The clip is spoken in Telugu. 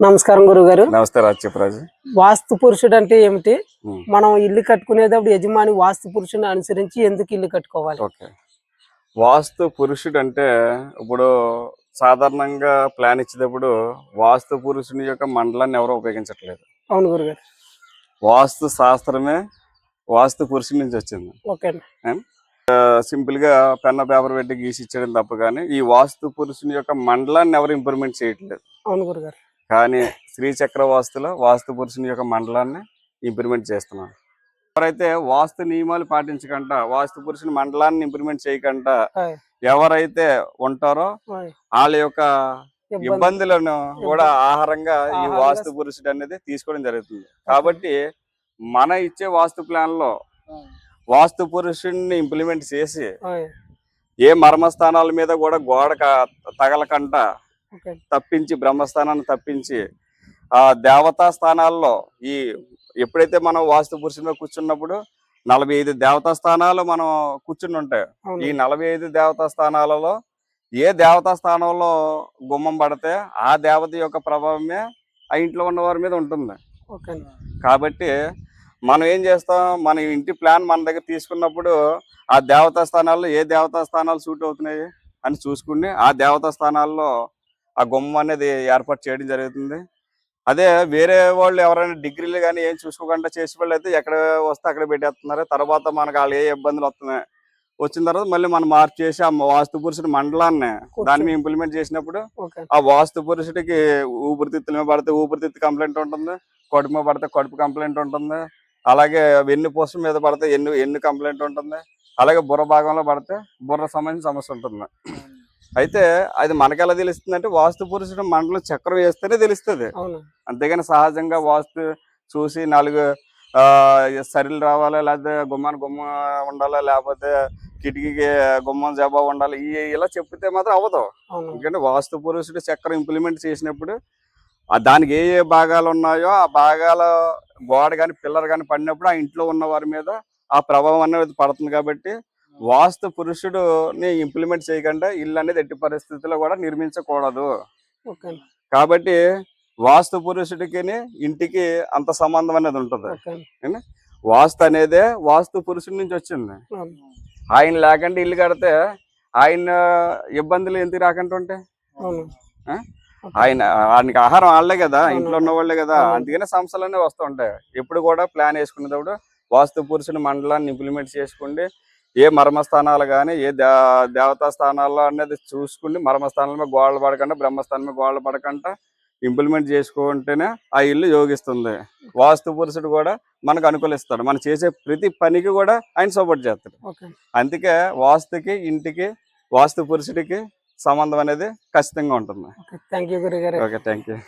నమస్కారం గురుగారు. నమస్తే చెప్పరాజు. వాస్తు పురుషుడు అంటే ఏమిటి? ఉమ్, మనం ఇల్లు కట్టుకునేటప్పుడు యజమాని వాస్తు పురుషుని అనుసరించి ఎందుకు ఇల్లు కట్టుకోవాలి? ఓకే. వాస్తు పురుషుడు అంటే ఇప్పుడు సాధారణంగా ప్లాన్ ఇచ్చేటప్పుడు వాస్తు పురుషుని యొక్క మండలాన్ని ఎవరు ఉపయోగించట్లేదు. అవును గురుగారు. వాస్తు శాస్త్రమే వాస్తు పురుషుడి నుంచి వచ్చింది. ఓకే అండి. సింపుల్ గా పెన్న పేపర్ పెట్టి గీసి ఇచ్చడం తప్ప కానీ ఈ వాస్తు పురుషుని యొక్క మండలాన్ని ఎవరు ఇంప్రూవ్మెంట్ చేయట్లేదు. అవును గురుగారు. కానీ శ్రీచక్ర వాస్తులో వాస్తు పురుషుని యొక్క మండలాన్ని ఇంప్రూవ్మెంట్ చేస్తున్నాం. ఎవరైతే వాస్తు నియమాలు పాటించకుండా వాస్తు పురుషుని మండలాన్ని ఇంప్రూవ్మెంట్ చేయకుండా ఎవరైతే ఉంటారో వాళ్ళ యొక్క ఇబ్బందులను కూడా ఆహారంగా ఈ వాస్తు పురుషుడు అనేది తీసుకోవడం జరుగుతుంది. కాబట్టి మన ఇచ్చే వాస్తు ప్లాన్ లో వాస్తు పురుషుడిని ఇంప్లిమెంట్ చేసి ఏ మర్మస్థానాల మీద కూడా గోడ తగలకుండా తప్పించి బ్రహ్మస్థానాన్ని తప్పించి ఆ దేవతా స్థానాల్లో ఈ ఎప్పుడైతే మనం వాస్తు పురుషుని మీద కూర్చున్నప్పుడు 45 దేవతా స్థానాలు మనం కూర్చుని ఉంటాయి. ఈ 45 దేవతా స్థానాలలో ఏ దేవతా స్థానంలో గుమ్మం పడితే ఆ దేవత యొక్క ప్రభావమే ఆ ఇంట్లో ఉన్న వారి మీద ఉంటుంది. కాబట్టి మనం ఏం చేస్తాం, మన ఇంటి ప్లాన్ మన దగ్గర తీసుకున్నప్పుడు ఆ దేవతా స్థానాల్లో ఏ దేవతా స్థానాలు సూట్ అవుతున్నాయి అని చూసుకుని ఆ దేవతా స్థానాల్లో ఆ గుమ్మం అనేది ఏర్పాటు చేయడం జరుగుతుంది. అదే వేరే వాళ్ళు ఎవరైనా డిగ్రీలు కానీ ఏం చూసుకోకుండా చేసే వాళ్ళు అయితే ఎక్కడ వస్తే అక్కడ పెట్టేస్తున్నారు. తర్వాత మనకు వాళ్ళు ఏ ఇబ్బందులు వస్తున్నాయి వచ్చిన తర్వాత మళ్ళీ మనం మార్పు చేసి ఆ వాస్తు పురుషుడి మండలాన్ని దాని మీద ఇంప్లిమెంట్ చేసినప్పుడు ఆ వాస్తు పురుషుడికి ఊపిరితిత్తుల మీద పడితే ఊపిరితిత్తు కంప్లైంట్ ఉంటుంది, కడుపు మీద పడితే కడుపు కంప్లైంట్ ఉంటుంది, అలాగే వెన్ను పూస మీద పడితే ఎన్ను కంప్లైంట్ ఉంటుంది, అలాగే బుర్ర భాగంలో పడితే బుర్ర సంబంధించిన సమస్య ఉంటుంది. అయితే అది మనకెలా తెలుస్తుంది అంటే వాస్తు పురుషుడు మండలం చక్రం వేస్తేనే తెలుస్తుంది. అంతేగాని సహజంగా వాస్తు చూసి 4 సరిలు రావాలా, లేకపోతే గుమ్మానికి గుమ్మ ఉండాలా, లేకపోతే కిటికీకి గుమ్మం జబా ఉండాలి ఇలా చెప్తే మాత్రం అవ్వదు. ఎందుకంటే వాస్తు పురుషుడు చక్రం ఇంప్లిమెంట్ చేసినప్పుడు దానికి ఏ ఏ భాగాలు ఉన్నాయో ఆ భాగాల గోడ కానీ పిల్లర్ కానీ పడినప్పుడు ఆ ఇంట్లో ఉన్న వారి మీద ఆ ప్రభావం అనేది పడుతుంది. కాబట్టి వాస్తు పురుషుడుని ఇంప్లిమెంట్ చేయకుండా ఇల్లు అనేది ఎట్టి పరిస్థితుల్లో కూడా నిర్మించకూడదు. కాబట్టి వాస్తు పురుషుడికి ఇంటికి అంత సంబంధం అనేది ఉంటుంది. వాస్తు అనేదే వాస్తు పురుషుడి నుంచి వచ్చింది. ఆయన లేకుండా ఇల్లు కడితే ఆయన ఇబ్బందులు ఎందుకు రాకుండా ఉంటాయి? ఆయనకి ఆహారం వాళ్ళే కదా, ఇంట్లో ఉన్న వాళ్ళే కదా, అందుకనే సమస్యలన్నీ వస్తూ ఉంటాయి. ఎప్పుడు కూడా ప్లాన్ వేసుకునేటప్పుడు వాస్తు పురుషుని మండలాన్ని ఇంప్లిమెంట్ చేసుకోండి. ఏ మర్మస్థానాలు కానీ ఏ దేవతా స్థానాల్లో అనేది చూసుకుని మర్మస్థానాల మీద గోడలు పడకుండా బ్రహ్మస్థానం మీద గోడలు పడకుండా ఇంప్లిమెంట్ చేసుకుంటేనే ఆ ఇల్లు యోగిస్తుంది. వాస్తు పురుషుడు కూడా మనకు అనుకూలిస్తాడు. మనం చేసే ప్రతి పనికి కూడా ఆయన సపోర్ట్ చేస్తాడు. అందుకే వాస్తుకి ఇంటికి వాస్తు పురుషుడికి సంబంధం అనేది ఖచ్చితంగా ఉంటుంది. థ్యాంక్ యూ గురుగారు. Okay, thank you.